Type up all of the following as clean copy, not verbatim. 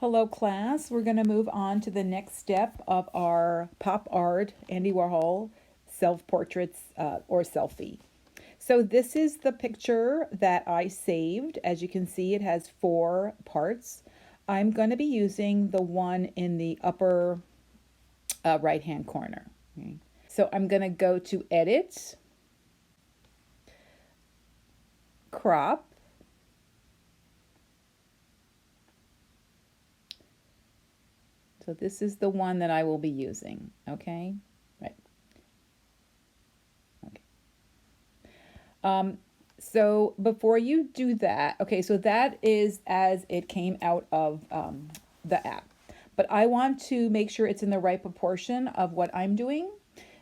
Hello class, we're going to move on to the next step of our pop art, Andy Warhol self-portraits or selfie. So this is the picture that I saved. As you can see, it has 4 parts. I'm going to be using the one in the upper right hand corner. Okay. So I'm going to go to Edit, Crop, so this is the one that I will be using, okay? Right. Okay. So before you do that, okay, so that is as it came out of the app. But I want to make sure it's in the right proportion of what I'm doing.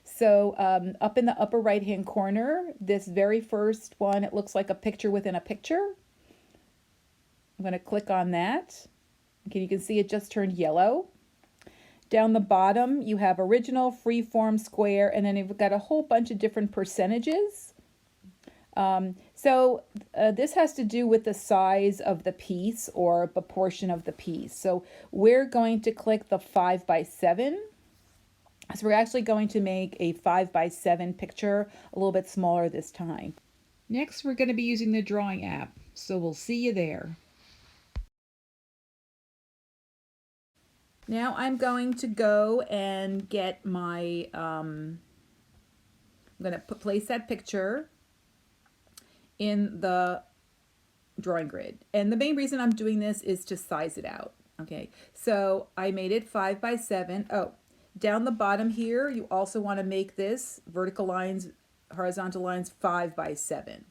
So up in the upper right hand corner, this very first one, it looks like a picture within a picture. I'm going to click on that. Okay, you can see it just turned yellow. Down the bottom, you have original, freeform, square, and then you've got a whole bunch of different percentages. This has to do with the size of the piece or proportion of the piece. So we're going to click the 5 by 7. So we're actually going to make a 5 by 7 picture, a little bit smaller this time. Next, we're going to be using the drawing app. So we'll see you there. Now I'm going to go and get my, I'm going to place that picture in the drawing grid. And the main reason I'm doing this is to size it out. Okay, so I made it 5 by 7. Oh, down the bottom here, you also want to make this vertical lines, horizontal lines 5 by 7.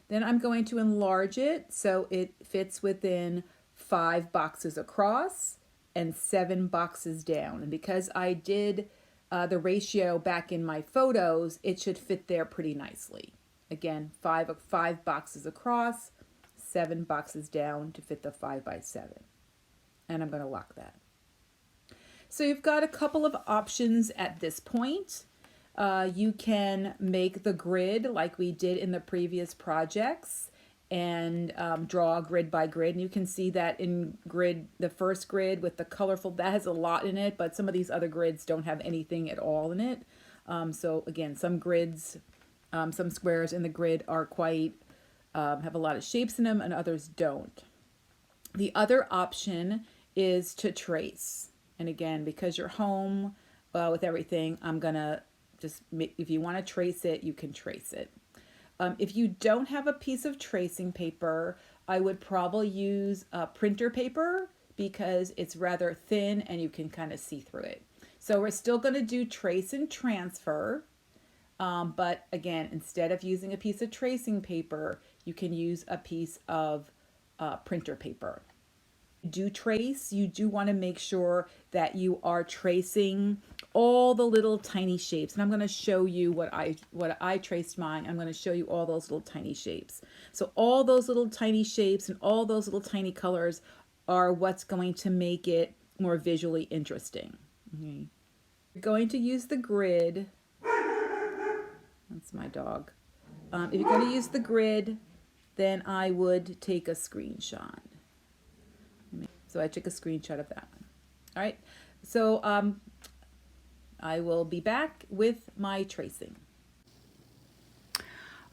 Then I'm going to enlarge it so it fits within 5 boxes across and 7 boxes down. And because I did the ratio back in my photos, it should fit there pretty nicely. Again, 5 boxes across, 7 boxes down to fit the 5 by 7. And I'm going to lock that. So you've got a couple of options at this point. You can make the grid like we did in the previous projects and draw grid by grid. And you can see that in grid, the first grid with the colorful, that has a lot in it, but some of these other grids don't have anything at all in it. So again, some grids, some squares in the grid are quite, have a lot of shapes in them and others don't. The other option is to trace. And again, because you're home with everything, I'm gonna just, if you want to trace it, you can trace it. If you don't have a piece of tracing paper, I would probably use printer paper because it's rather thin and you can kind of see through it. So we're still going to do trace and transfer, but again, instead of using a piece of tracing paper, you can use a piece of printer paper. Do trace, you do want to make sure that you are tracing all the little tiny shapes, and I'm going to show you what I traced mine. I'm going to show you all those little tiny shapes. So all those little tiny shapes and all those little tiny colors are what's going to make it more visually interesting. Okay. You're going to use the grid. That's my dog. If you're going to use the grid, then I would take a screenshot. So I took a screenshot of that one. All right, so I will be back with my tracing.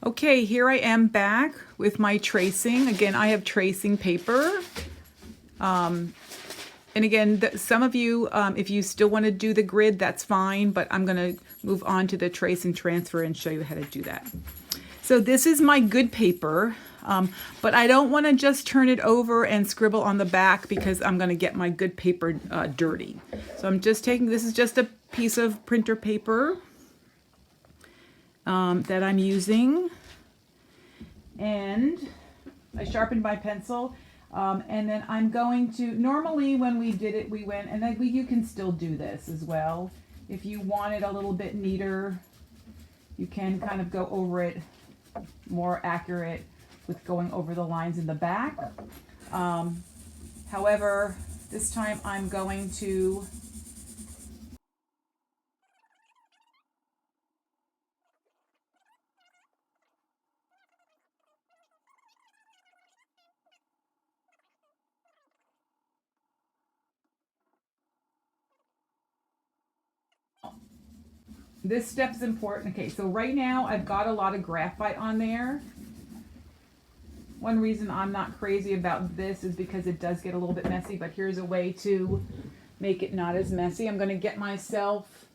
Okay, here I am back with my tracing. Again, I have tracing paper. And again, some of you, if you still want to do the grid, that's fine, but I'm going to move on to the trace and transfer and show you how to do that. So this is my good paper, but I don't want to just turn it over and scribble on the back because I'm going to get my good paper dirty. So I'm just taking, this is just a piece of printer paper that I'm using, and I sharpened my pencil, and then I'm going to, normally when we did it, we went, and then you can still do this as well. If you want it a little bit neater, you can kind of go over it more accurate with going over the lines in the back. However, this time I'm going to this step is important. Okay, so right now I've got a lot of graphite on there. One reason I'm not crazy about this is because it does get a little bit messy, but here's a way to make it not as messy. I'm going to get myself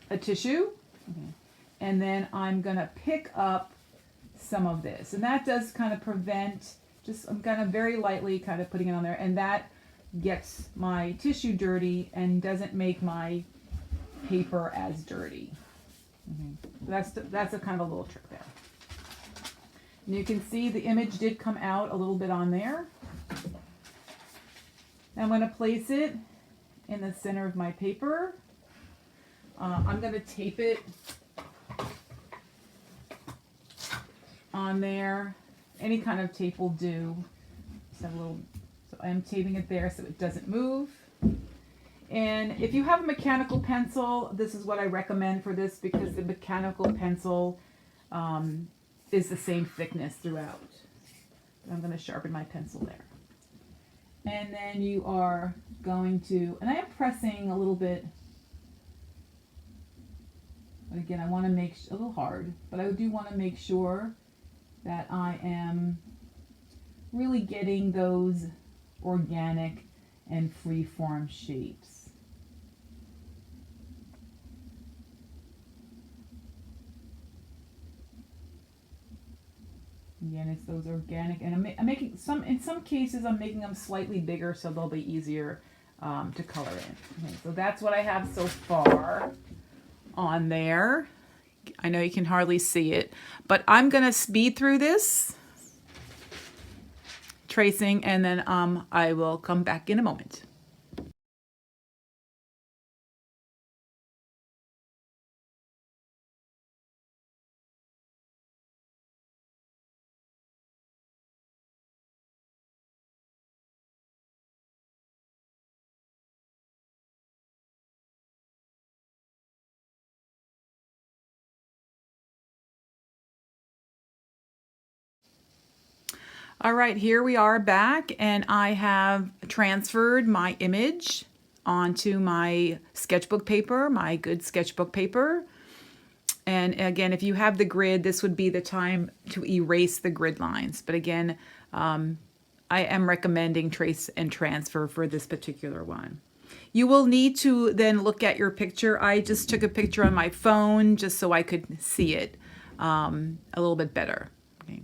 a tissue, and then I'm going to pick up some of this. And that does kind of prevent, just I'm kind of very lightly kind of putting it on there, and that gets my tissue dirty and doesn't make my paper as dirty. That's a kind of a little trick there. And you can see the image did come out a little bit on there. Now I'm going to place it in the center of my paper. I'm going to tape it on there. Any kind of tape will do. Just have a little, so I'm taping it there so it doesn't move. And if you have a mechanical pencil, this is what I recommend for this, because the mechanical pencil is the same thickness throughout. I'm going to sharpen my pencil there. And then you are going to, and I am pressing a little bit, but again, I want to make a little hard, but I do want to make sure that I am really getting those organic and free-form shapes. Again, it's those organic, and I'm making some, in some cases I'm making them slightly bigger so they'll be easier to color in. Okay, so that's what I have so far on there. I know you can hardly see it, but I'm going to speed through this tracing, and then I will come back in a moment. All right, here we are back, and I have transferred my image onto my sketchbook paper, my good sketchbook paper. And again, if you have the grid, this would be the time to erase the grid lines. But again, I am recommending trace and transfer for this particular one. You will need to then look at your picture. I just took a picture on my phone just so I could see it a little bit better. Okay.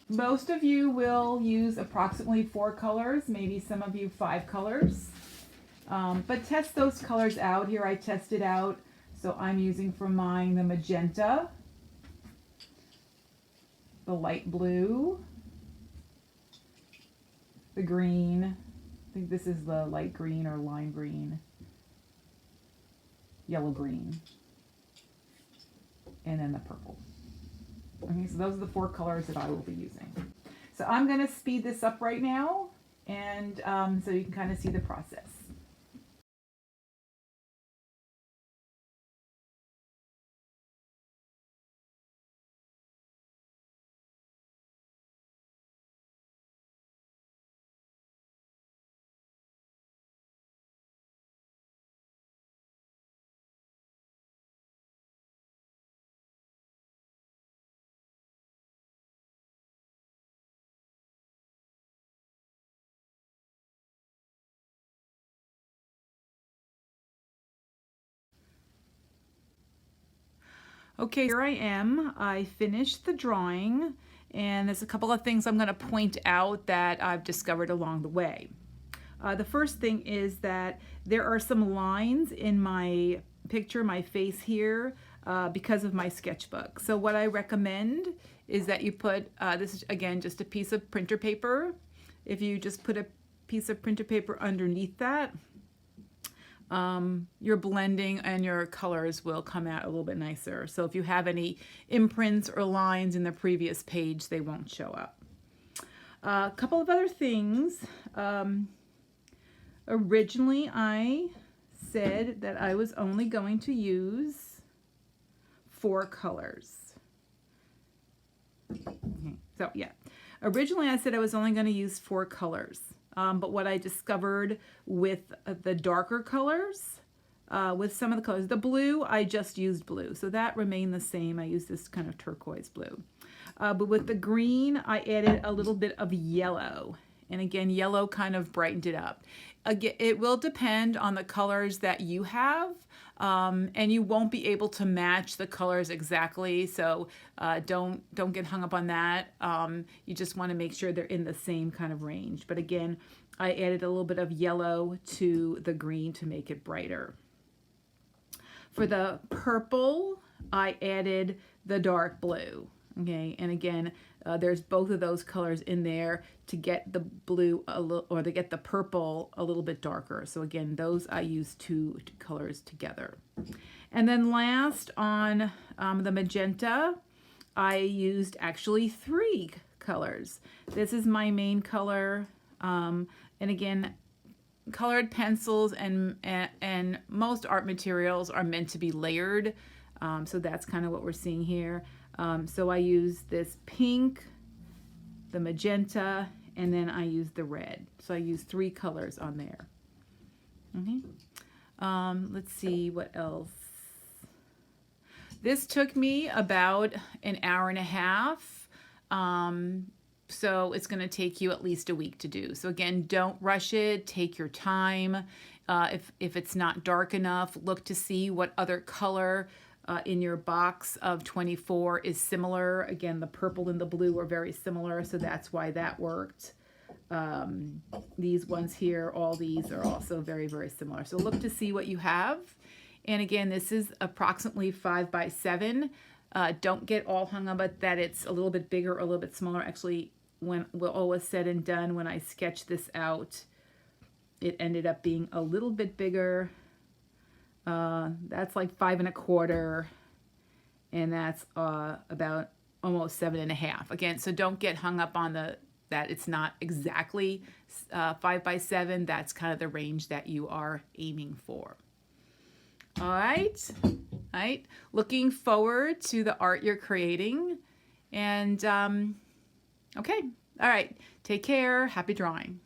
Most of you will use approximately 4 colors, maybe some of you 5 colors. But test those colors out. Here I tested out, so I'm using for mine the magenta, the light blue, the green, I think this is the light green or lime green, yellow green, and then the purple. Okay, so those are the 4 colors that I will be using. So I'm going to speed this up right now, and so you can kind of see the process. Okay, here I am. I finished the drawing, and there's a couple of things I'm going to point out that I've discovered along the way. The first thing is that there are some lines in my picture, my face here, because of my sketchbook. So what I recommend is that you put, this is again just a piece of printer paper. If you just put a piece of printer paper underneath that, your blending and your colors will come out a little bit nicer. So if you have any imprints or lines in the previous page, they won't show up. A couple of other things. Originally, I said that I was only going to use 4 colors. Okay. So yeah, originally I said I was only going to use 4 colors. But what I discovered with the darker colors with some of the colors. The blue, I just used blue, so that remained the same. I used this kind of turquoise blue. But with the green, I added a little bit of yellow. And again, yellow kind of brightened it up. Again, it will depend on the colors that you have, and you won't be able to match the colors exactly. So don't get hung up on that. You just want to make sure they're in the same kind of range. But again, I added a little bit of yellow to the green to make it brighter. For the purple, I added the dark blue. Okay, and again, there's both of those colors in there to get the blue a little, or to get the purple a little bit darker. So again, those I use two colors together. And then last on the magenta, I used actually 3 colors. This is my main color, and again, colored pencils and most art materials are meant to be layered. So that's kind of what we're seeing here. So I use this pink, the magenta, and then I use the red. So I use 3 colors on there. Let's see what else. This took me about an hour and a half. So it's going to take you at least a week to do. So again, don't rush it. Take your time. If it's not dark enough, look to see what other color in your box of 24 is similar. Again, the purple and the blue are very similar, so that's why that worked. These ones here, all these are also very, very similar. So look to see what you have. And again, this is approximately 5 by 7. Don't get all hung up at that it's a little bit bigger or a little bit smaller. Actually, when all was said and done, when I sketched this out, it ended up being a little bit bigger. That's like 5 1/4, and that's about almost 7 1/2. Again, so don't get hung up on that it's not exactly 5 by 7. That's kind of the range that you are aiming for. All right. Looking forward to the art you're creating. And okay. All right. Take care. Happy drawing.